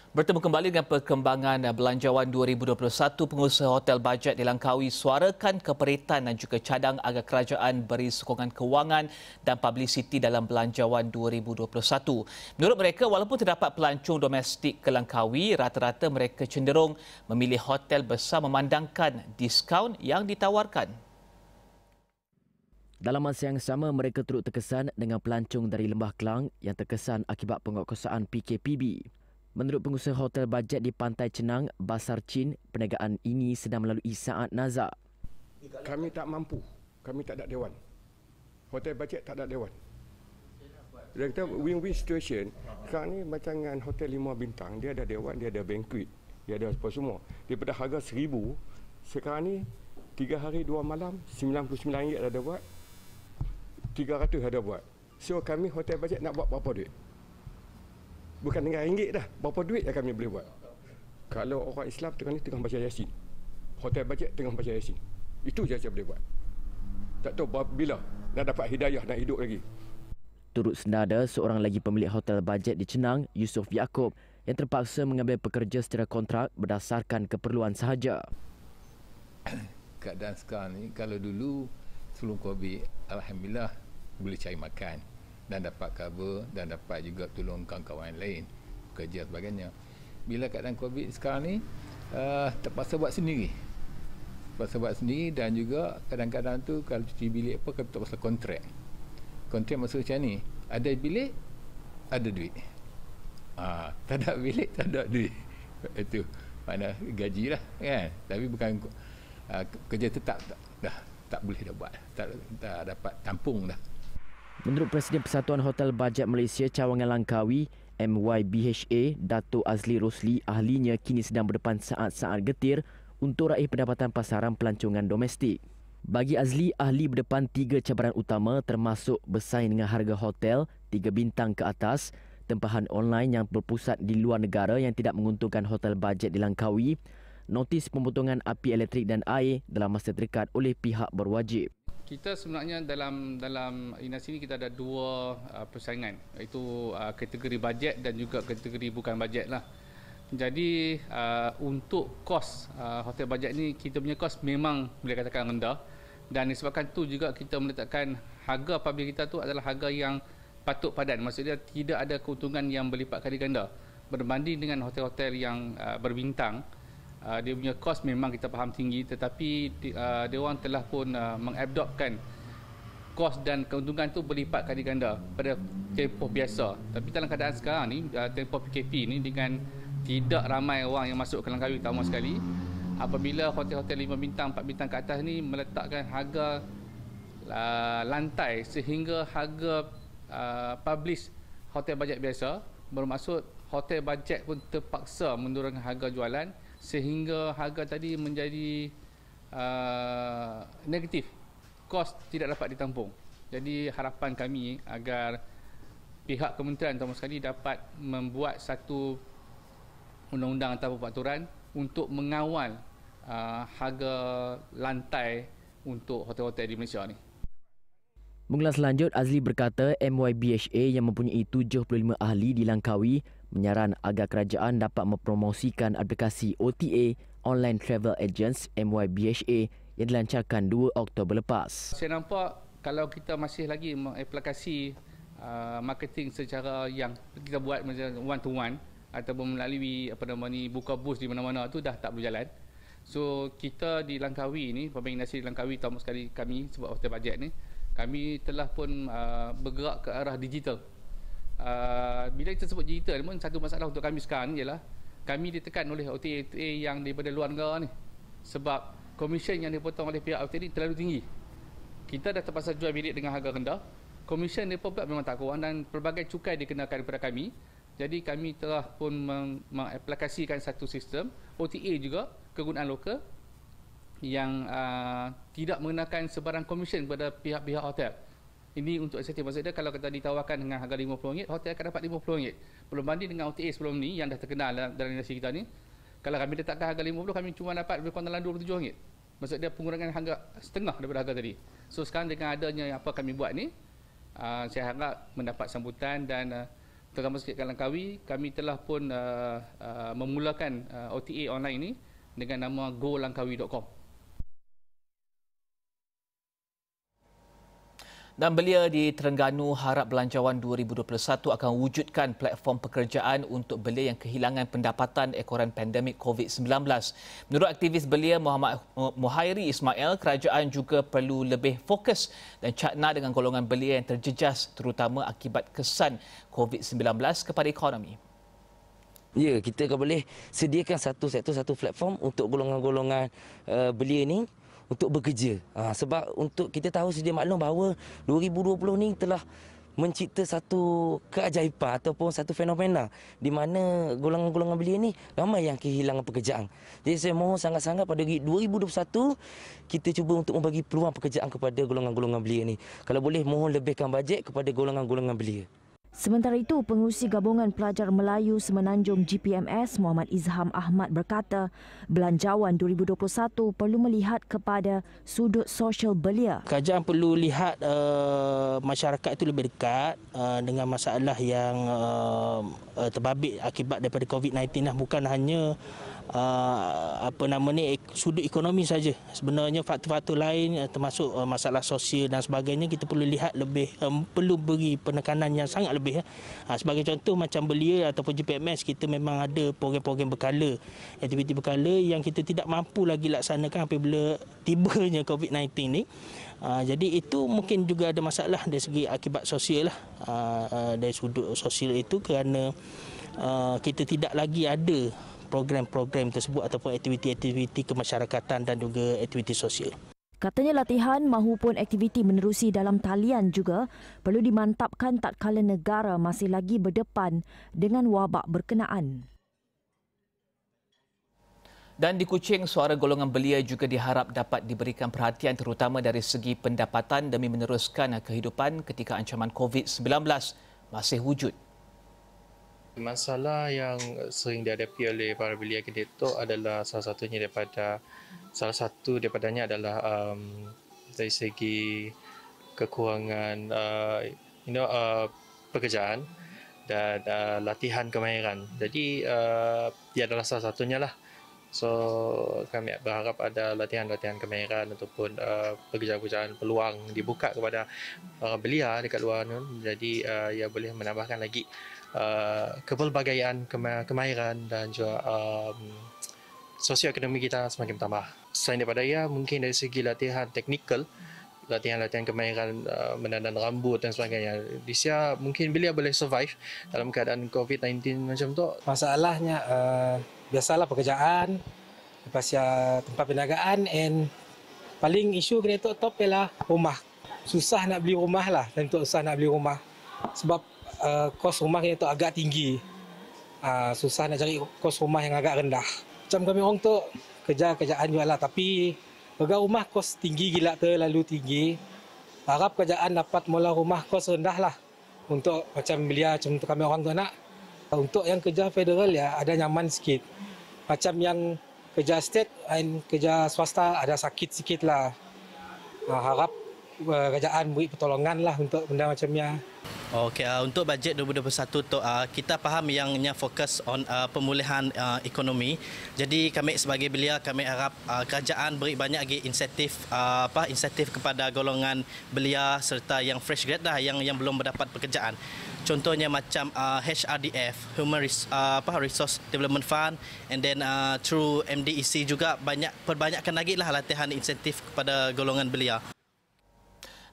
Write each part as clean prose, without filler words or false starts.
Bertemu kembali dengan perkembangan belanjawan 2021, pengusaha hotel bajet di Langkawi suarakan keperitan dan juga cadang agar kerajaan beri sokongan kewangan dan publiciti dalam belanjawan 2021. Menurut mereka, walaupun terdapat pelancong domestik ke Langkawi, rata-rata mereka cenderung memilih hotel besar memandangkan diskaun yang ditawarkan. Dalam masa yang sama, mereka turut terkesan dengan pelancong dari Lembah Kelang yang terkesan akibat penguatkuasaan PKPB. Menurut pengusaha hotel bajet di Pantai Cenang, Basar Chin, perniagaan ini sedang melalui saat nazak. Kami tak mampu. Kami tak ada dewan. Hotel bajet tak ada dewan. Dan kita win-win situation. Sekarang ni macam dengan hotel 5 bintang, dia ada dewan, dia ada banquet, dia ada apa semua. Daripada harga 1,000, sekarang ni 3 hari 2 malam, RM99 ada buat, 300 ada buat. So kami hotel bajet nak buat berapa duit? Bukan dengan ringgit dah, berapa duit yang kami boleh buat? Kalau orang Islam tengah baca Yasin, hotel bajet tengah baca Yasin, itu je saya boleh buat. Tak tahu bila nak dapat hidayah, nak hidup lagi. Turut senada, seorang lagi pemilik hotel bajet di Cenang, Yusof Yaakob, yang terpaksa mengambil pekerja secara kontrak berdasarkan keperluan sahaja. Keadaan sekarang ni, kalau dulu sebelum COVID, alhamdulillah boleh cari makan dan dapat cover dan dapat juga tolong kawan-kawan lain, kerja sebagainya. Bila keadaan COVID sekarang ni, terpaksa buat sendiri. Terpaksa buat sendiri dan juga kadang-kadang tu kalau cuci bilik apa, kita terpaksa kontrak. Kontrak maksud macam ni, ada bilik, ada duit. Tak ada bilik, tak ada duit. Itu mana gaji lah kan. Tapi bukan kerja tetap tak boleh dah buat. Tak dapat tampung dah. Menurut Presiden Persatuan Hotel Bajet Malaysia Cawangan Langkawi, MYBHA, Dato' Azli Rosli, ahlinya kini sedang berdepan saat-saat getir untuk raih pendapatan pasaran pelancongan domestik. Bagi Azli, ahli berdepan 3 cabaran utama termasuk bersaing dengan harga hotel 3 bintang ke atas, tempahan online yang berpusat di luar negara yang tidak menguntungkan hotel bajet di Langkawi, notis pemotongan api elektrik dan air dalam masa terdekat oleh pihak berwajib. Kita sebenarnya dalam inasi ini kita ada 2 persaingan, iaitu kategori bajet dan juga kategori bukan bajet lah. Jadi untuk kos hotel bajet ni, kita punya kos memang boleh katakan rendah, dan disebabkan tu juga kita meletakkan harga public kita tu adalah harga yang patut padan. Maksudnya tidak ada keuntungan yang berlipat kali ganda berbanding dengan hotel-hotel yang berbintang. Dia punya kos memang kita faham tinggi, tetapi dia orang telah pun mengabsorbkan kos dan keuntungan tu berlipat kali ganda pada tempoh biasa. Tapi dalam keadaan sekarang ni, tempoh PKP ni, dengan tidak ramai orang yang masuk ke Langkawi utama sekali, apabila hotel-hotel 5 bintang, 4 bintang ke atas ni meletakkan harga lantai sehingga harga publish hotel bajet biasa, bermaksud hotel bajet pun terpaksa menurunkan harga jualan sehingga harga tadi menjadi negatif, kos tidak dapat ditampung. Jadi harapan kami agar pihak kementerian utama sekali dapat membuat satu undang-undang atau peraturan untuk mengawal harga lantai untuk hotel-hotel di Malaysia ni. Mengulas lanjut, Azli berkata MYBHA yang mempunyai 75 ahli di Langkawi menyaran agar kerajaan dapat mempromosikan aplikasi OTA Online Travel Agents MYBHA yang dilancarkan 2 Oktober lepas. Saya nampak kalau kita masih lagi mengaplikasi marketing secara yang kita buat macam one to one ataupun melalui buka booth di mana-mana, tu dah tak berjalan. So kita di Langkawi ni, Pembinaan Nasi di Langkawi, tamu sekali kami sebab hotel bajet ni, kami telah pun bergerak ke arah digital. Bila kita sebut digital pun, satu masalah untuk kami sekarang ialah kami ditekan oleh OTA yang daripada luar negara ni, sebab komisen yang dipotong oleh pihak OTA ni terlalu tinggi. Kita dah terpaksa jual bilik dengan harga rendah, komisen mereka pula memang tak kurang, dan pelbagai cukai dikenakan kepada kami. Jadi kami telah pun mengaplikasikan satu sistem OTA juga, kegunaan lokal, yang tidak mengenakan sebarang komisen kepada pihak-pihak hotel. Ini untuk insentif. Maksudnya kalau kita ditawarkan dengan harga RM50, hotel akan dapat RM50. Belum banding dengan OTA sebelum ni yang dah terkenal dalam industri kita ni. Kalau kami letakkan harga RM50, kami cuma dapat lebih kurang dalam RM27. Maksudnya pengurangan harga setengah daripada harga tadi. So sekarang dengan adanya apa kami buat ni, saya harap mendapat sambutan dan terutama sikit kat Langkawi, kami telah pun memulakan OTA online ini dengan nama golangkawi.com. Dan belia di Terengganu harap Belanjawan 2021 akan wujudkan platform pekerjaan untuk belia yang kehilangan pendapatan ekoran pandemik COVID-19. Menurut aktivis belia Muhammad Muhairi Ismail, kerajaan juga perlu lebih fokus dan cakna dengan golongan belia yang terjejas terutama akibat kesan COVID-19 kepada ekonomi. Ya, kita akan boleh sediakan satu platform untuk golongan-golongan belia ni untuk bekerja. Sebab untuk kita tahu sedia maklum bahawa 2020 ni telah mencipta satu keajaiban ataupun satu fenomena di mana golongan-golongan belia ni ramai yang kehilangan pekerjaan. Jadi saya mohon sangat-sangat pada 2021 kita cuba untuk membagi peluang pekerjaan kepada golongan-golongan belia ni. Kalau boleh mohon lebihkan bajet kepada golongan-golongan belia. Sementara itu, Pengerusi Gabungan Pelajar Melayu Semenanjung GPMS Muhammad Izham Ahmad berkata, Belanjawan 2021 perlu melihat kepada sudut sosial belia. Kerajaan perlu lihat masyarakat itu lebih dekat dengan masalah yang terbabit akibat daripada COVID-19 lah. Bukan hanya sudut ekonomi saja. Sebenarnya faktor-faktor lain termasuk masalah sosial dan sebagainya kita perlu lihat lebih, perlu beri penekanan yang sangat lebih. Sebagai contoh macam belia ataupun GPMS, kita memang ada program-program berkala, aktiviti berkala yang kita tidak mampu lagi laksanakan apabila tibanya COVID-19 ni. Jadi itu mungkin juga ada masalah dari segi akibat sosial lah, dari sudut sosial itu kerana kita tidak lagi ada program-program tersebut ataupun aktiviti-aktiviti kemasyarakatan dan juga aktiviti sosial. Katanya latihan mahupun aktiviti menerusi dalam talian juga perlu dimantapkan tatkala negara masih lagi berdepan dengan wabak berkenaan. Dan di Kuching, suara golongan belia juga diharap dapat diberikan perhatian terutama dari segi pendapatan demi meneruskan kehidupan ketika ancaman COVID-19 masih wujud. Masalah yang sering dihadapi oleh para belia Kedah adalah salah satu daripadanya adalah dari segi kekurangan pekerjaan dan latihan kemahiran. Jadi dia adalah salah satunya lah. So kami berharap ada latihan-latihan kemahiran ataupun pekerjaan-pekerjaan peluang dibuka kepada para belia dekat luar ni. Jadi ia boleh menambahkan lagi kepelbagaian kemahiran dan juga sosioekonomi kita semakin bertambah. Selain daripada ia, mungkin dari segi latihan teknikal, latihan-latihan kemahiran menandan rambut dan sebagainya. Di sini mungkin belia boleh survive dalam keadaan COVID-19 macam tu. Masalahnya biasalah pekerjaan, lepas tempat perniagaan, and paling isu kena top ialah rumah. Susah nak beli rumah lah, time tu susah nak beli rumah. Sebab kos rumah kena tu agak tinggi. Susah nak cari kos rumah yang agak rendah. Macam kami orang tu kerjaan juga lah, tapi harga rumah kos tinggi gila, terlalu tinggi. Harap kerajaan dapat mula rumah kos rendah lah untuk macam belia macam tu kami orang tu nak. Untuk yang kerja federal ya ada nyaman sikit. Macam yang kerja state dan kerja swasta ada sakit sikit lah. Harap kerajaan beri pertolongan lah untuk benda macamnya. Okey, untuk bajet 2021 tu kita faham yang fokus on pemulihan ekonomi. Jadi kami sebagai belia kami harap kerajaan beri banyak lagi insentif kepada golongan belia serta yang fresh grad dah yang belum mendapat pekerjaan. Contohnya macam HRDF, Human Resource Development Fund, and then through MDEC juga perbanyakkan lagi lah latihan insentif kepada golongan belia.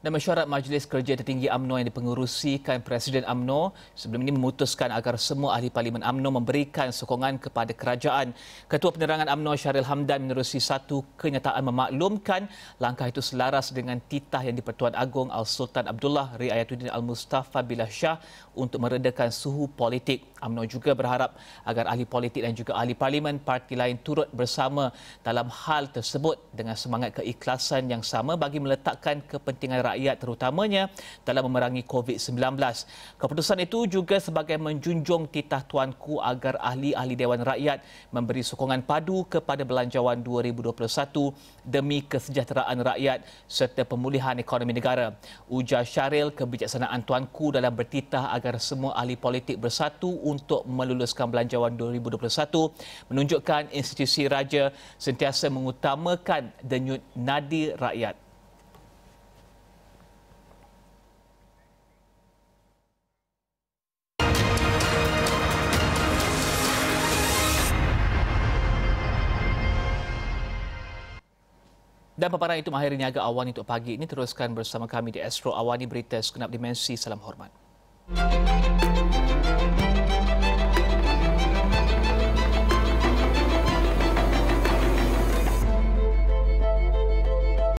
Dan mesyuarat Majlis Kerja Tertinggi UMNO yang dipengerusikan Presiden UMNO sebelum ini memutuskan agar semua ahli Parlimen UMNO memberikan sokongan kepada kerajaan. Ketua Penerangan UMNO Sharil Hamdan menerusi satu kenyataan memaklumkan langkah itu selaras dengan titah yang di-Pertuan Agong Al-Sultan Abdullah Riayatuddin Al-Mustafa Billah Shah untuk meredakan suhu politik. UMNO juga berharap agar ahli politik dan juga ahli Parlimen parti lain turut bersama dalam hal tersebut dengan semangat keikhlasan yang sama bagi meletakkan kepentingan rakyat terutamanya dalam memerangi COVID-19. Keputusan itu juga sebagai menjunjung titah tuanku agar ahli-ahli Dewan Rakyat memberi sokongan padu kepada Belanjawan 2021 demi kesejahteraan rakyat serta pemulihan ekonomi negara. Ujar Syaril kebijaksanaan tuanku dalam bertitah agar semua ahli politik bersatu untuk meluluskan Belanjawan 2021 menunjukkan institusi raja sentiasa mengutamakan denyut nadi rakyat. Dan paparan itu mengakhiri Niaga Awani untuk pagi ini. Teruskan bersama kami di Astro Awani, berita segenap dimensi. Salam hormat.